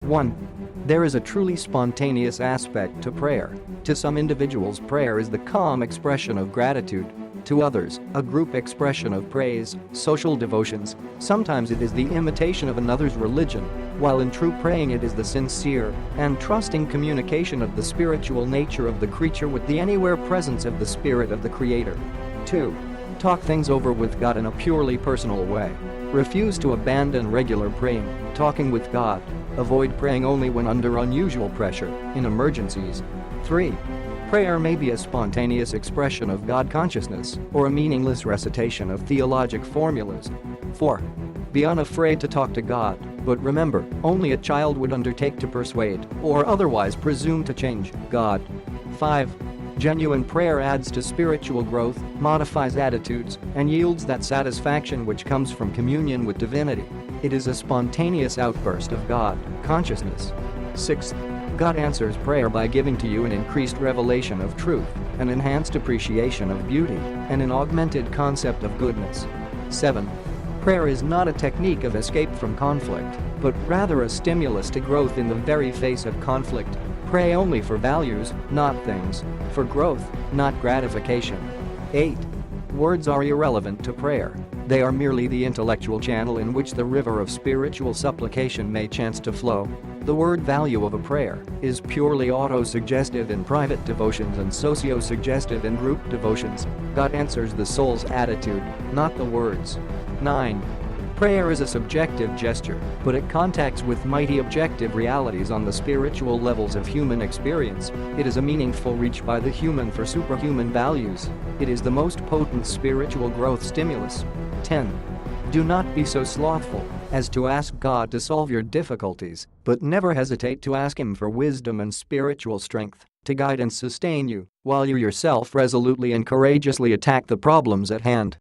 1. There is a truly spontaneous aspect to prayer. To some individuals, prayer is the calm expression of gratitude. To others, a group expression of praise, social devotions. Sometimes it is the imitation of another's religion, while in true praying it is the sincere and trusting communication of the spiritual nature of the creature with the anywhere presence of the Spirit of the Creator. 2. Talk things over with God in a purely personal way. Refuse to abandon regular praying, talking with God. Avoid praying only when under unusual pressure, in emergencies. 3. Prayer may be a spontaneous expression of God consciousness or a meaningless recitation of theologic formulas. 4. Be unafraid to talk to God, but remember, only a child would undertake to persuade or otherwise presume to change God. 5. Genuine prayer adds to spiritual growth, modifies attitudes, and yields that satisfaction which comes from communion with divinity. It is a spontaneous outburst of God consciousness. 6. God answers prayer by giving to you an increased revelation of truth, an enhanced appreciation of beauty, and an augmented concept of goodness. 7. Prayer is not a technique of escape from conflict, but rather a stimulus to growth in the very face of conflict. Pray only for values, not things, for growth, not gratification. 8. Words are irrelevant to prayer. They are merely the intellectual channel in which the river of spiritual supplication may chance to flow. The word value of a prayer is purely auto-suggestive in private devotions and socio-suggestive in group devotions. God answers the soul's attitude, not the words. 9. Prayer is a subjective gesture, but it contacts with mighty objective realities on the spiritual levels of human experience. It is a meaningful reach by the human for superhuman values. It is the most potent spiritual growth stimulus. 10. Do not be so slothful as to ask God to solve your difficulties, but never hesitate to ask Him for wisdom and spiritual strength to guide and sustain you, while you yourself resolutely and courageously attack the problems at hand.